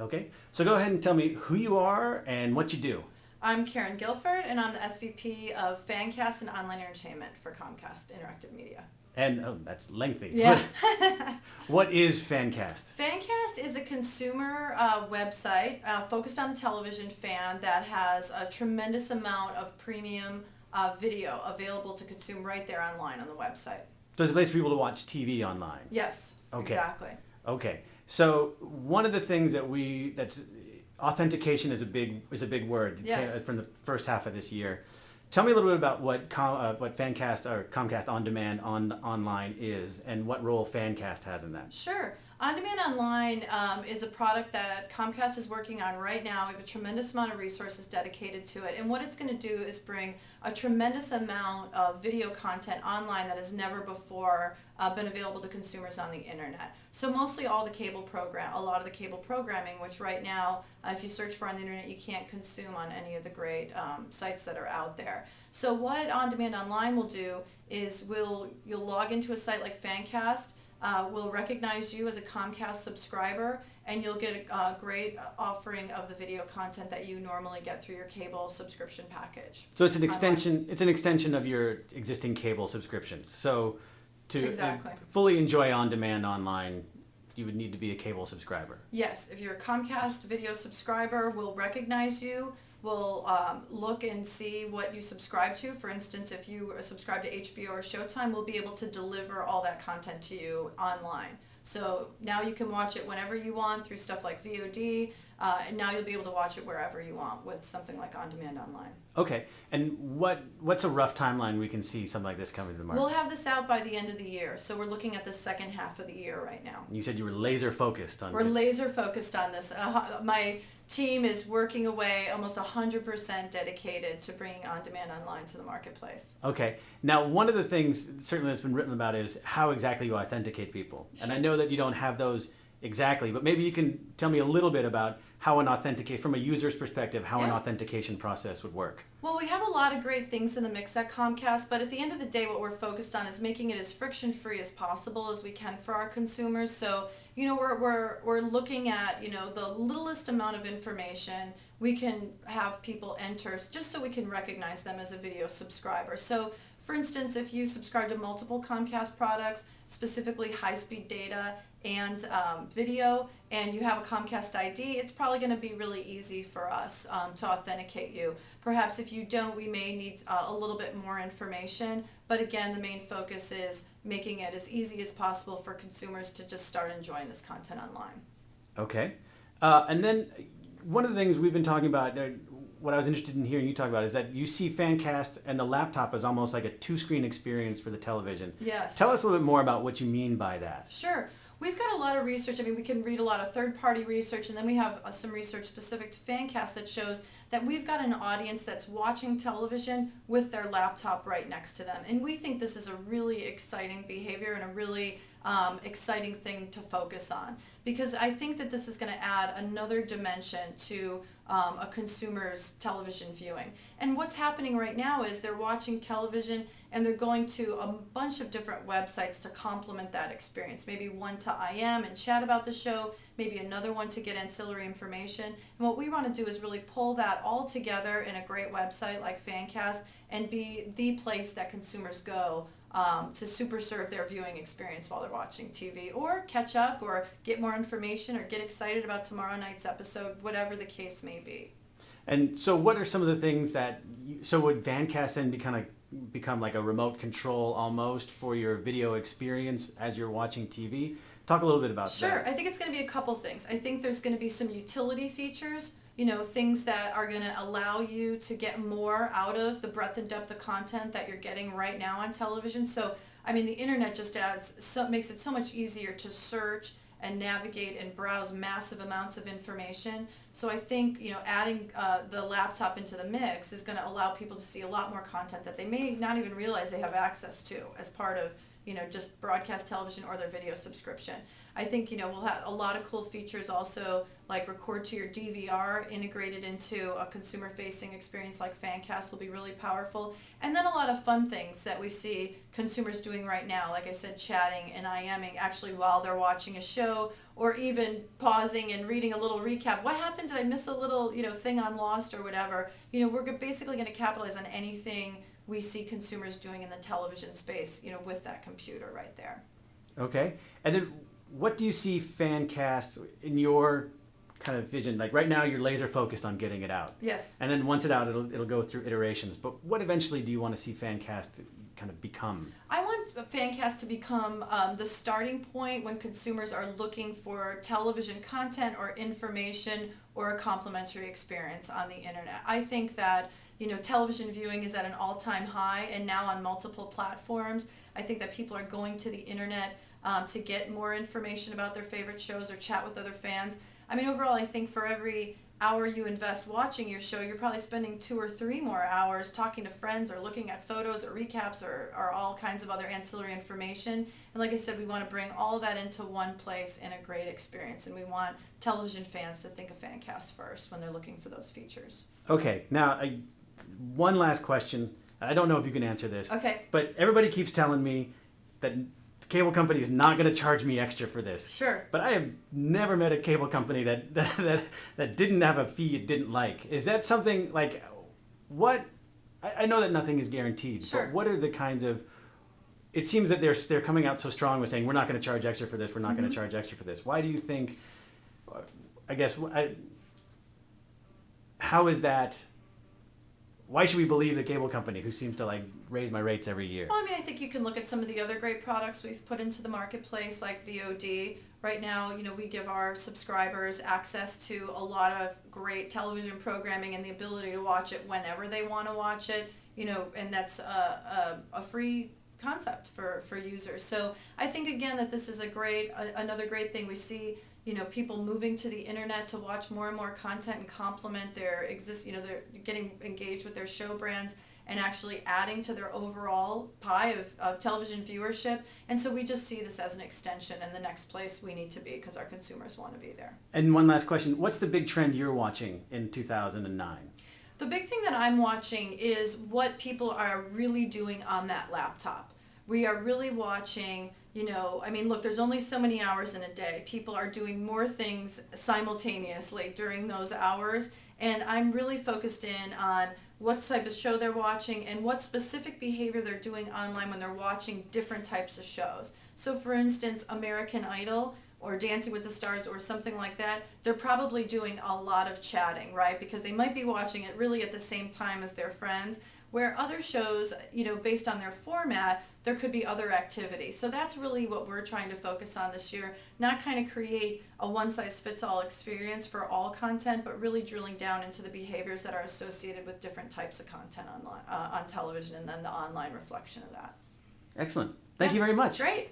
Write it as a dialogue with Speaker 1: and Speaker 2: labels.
Speaker 1: Okay, so go ahead and tell me who you are and what you do.
Speaker 2: I'm Karin Gilford, and I'm the SVP of Fancast and Online Entertainment for Comcast Interactive Media.
Speaker 1: And oh, that's lengthy.
Speaker 2: Yeah.
Speaker 1: What is Fancast?
Speaker 2: Fancast is a consumer website focused on the television fan that has a tremendous amount of premium video available to consume right there online on the website.
Speaker 1: So it's a place for people to watch TV online.
Speaker 2: Yes,
Speaker 1: Okay.
Speaker 2: exactly.
Speaker 1: Okay. So one of the things that's authentication is a big word.
Speaker 2: Yes.
Speaker 1: From the first half of this year. Tell me a little bit about what Fancast or Comcast On Demand online is and what role Fancast has in that.
Speaker 2: Sure. On Demand Online is a product that Comcast is working on right now. We have a tremendous amount of resources dedicated to it. And what it's going to do is bring a tremendous amount of video content online that has never before been available to consumers on the internet. So mostly a lot of the cable programming, which right now, if you search for on the internet, you can't consume on any of the great sites that are out there. So what On Demand Online will do is you'll log into a site like Fancast. We'll recognize you as a Comcast subscriber, and you'll get a great offering of the video content that you normally get through your cable subscription package.
Speaker 1: So it's an extension. Online. It's an extension of your existing cable subscriptions. So to fully enjoy On Demand Online, you would need to be a cable subscriber.
Speaker 2: Yes, if you're a Comcast video subscriber, we'll recognize you. We'll look and see what you subscribe to. For instance, if you subscribe to HBO or Showtime, we'll be able to deliver all that content to you online. So now you can watch it whenever you want through stuff like VOD, and now you'll be able to watch it wherever you want with something like On Demand Online.
Speaker 1: Okay, and what's a rough timeline we can see something like this coming to the market?
Speaker 2: We'll have this out by the end of the year, so we're looking at the second half of the year right now.
Speaker 1: You said you were laser focused on.
Speaker 2: We're laser focused on this. My team is working away, almost 100% dedicated to bringing On Demand Online to the marketplace.
Speaker 1: Okay. Now, one of the things certainly that's been written about is how exactly you authenticate people.
Speaker 2: Sure.
Speaker 1: And I know that you don't have those exactly, but maybe you can tell me a little bit about how from a user's perspective, how an authentication process would work.
Speaker 2: Well, we have a lot of great things in the mix at Comcast, but at the end of the day, what we're focused on is making it as friction-free as possible as we can for our consumers. So, we're looking at, the littlest amount of information we can have people enter just so we can recognize them as a video subscriber. So, for instance, if you subscribe to multiple Comcast products, specifically high-speed data and video, and you have a Comcast ID, it's probably going to be really easy for us to authenticate you. Perhaps if you don't, we may need a little bit more information, but again, the main focus is making it as easy as possible for consumers to just start enjoying this content online.
Speaker 1: Okay. And then one of the things we've been talking about, what I was interested in hearing you talk about, is that you see Fancast and the laptop as almost like a two-screen experience for the television.
Speaker 2: Yes.
Speaker 1: Tell us a little bit more about what you mean by that.
Speaker 2: Sure. We've got a lot of research. We can read a lot of third-party research, and then we have some research specific to Fancast that shows that we've got an audience that's watching television with their laptop right next to them. And we think this is a really exciting behavior and a really exciting thing to focus on, because I think that this is going to add another dimension to a consumer's television viewing. And what's happening right now is they're watching television and they're going to a bunch of different websites to complement that experience. Maybe one to IM and chat about the show, maybe another one to get ancillary information. And what we want to do is really pull that all together in a great website like Fancast and be the place that consumers go to super serve their viewing experience while they're watching TV, or catch up, or get more information, or get excited about tomorrow night's episode, whatever the case may be.
Speaker 1: And so what are some of the things so would Fancast then become like a remote control almost for your video experience as you're watching TV? Talk a little bit about that.
Speaker 2: Sure. I think it's going to be a couple things. I think there's going to be some utility features, things that are going to allow you to get more out of the breadth and depth of content that you're getting right now on television. So, the internet just makes it so much easier to search and navigate and browse massive amounts of information. So I think, adding the laptop into the mix is going to allow people to see a lot more content that they may not even realize they have access to as part of, just broadcast television or their video subscription. I think, we'll have a lot of cool features also, like record to your DVR integrated into a consumer-facing experience like Fancast will be really powerful. And then a lot of fun things that we see consumers doing right now, like I said, chatting and IMing actually while they're watching a show or even pausing and reading a little recap. What happened? Did I miss a little, thing on Lost or whatever? We're basically going to capitalize on anything we see consumers doing in the television space, with that computer right there.
Speaker 1: Okay. And then what do you see Fancast in your kind of vision? Like right now you're laser focused on getting it out.
Speaker 2: Yes.
Speaker 1: And then once it's out, it'll go through iterations. But what eventually do you want to see Fancast kind of become?
Speaker 2: I want Fancast to become the starting point when consumers are looking for television content or information or a complimentary experience on the internet. I think that television viewing is at an all-time high, and now on multiple platforms. I think that people are going to the internet to get more information about their favorite shows or chat with other fans. I mean, overall, I think for every hour you invest watching your show, you're probably spending 2 or 3 more hours talking to friends or looking at photos or recaps or all kinds of other ancillary information. And like I said, we want to bring all that into one place in a great experience. And we want television fans to think of Fancast first when they're looking for those features.
Speaker 1: Okay, now one last question. I don't know if you can answer this.
Speaker 2: Okay.
Speaker 1: But everybody keeps telling me that the cable company is not going to charge me extra for this.
Speaker 2: Sure.
Speaker 1: But I have never met a cable company that didn't have a fee it didn't like. Is that something like what? I know that nothing is guaranteed.
Speaker 2: Sure.
Speaker 1: But what are the kinds of? It seems that they're coming out so strong with saying we're not going to charge extra for this. We're not going to charge extra for this. Why do you think? I guess how is that? Why should we believe the cable company who seems to raise my rates every year?
Speaker 2: Well, I mean, I think you can look at some of the other great products we've put into the marketplace, like VOD. Right now, we give our subscribers access to a lot of great television programming and the ability to watch it whenever they want to watch it, and that's a free concept for users. So I think, again, that this is another great thing. We see people moving to the internet to watch more and more content and complement their they're getting engaged with their show brands and actually adding to their overall pie of television viewership. And so we just see this as an extension and the next place we need to be because our consumers want to be there.
Speaker 1: And one last question. What's the big trend you're watching in 2009?
Speaker 2: The big thing that I'm watching is what people are really doing on that laptop. We are really watching, look, there's only so many hours in a day. People are doing more things simultaneously during those hours. And I'm really focused in on what type of show they're watching and what specific behavior they're doing online when they're watching different types of shows. So for instance, American Idol or Dancing with the Stars or something like that, they're probably doing a lot of chatting, right? Because they might be watching it really at the same time as their friends. Where other shows, based on their format, there could be other activities. So that's really what we're trying to focus on this year, not kind of create a one-size-fits-all experience for all content, but really drilling down into the behaviors that are associated with different types of content online, on television, and then the online reflection of that.
Speaker 1: Excellent. Thank you very much.
Speaker 2: Great.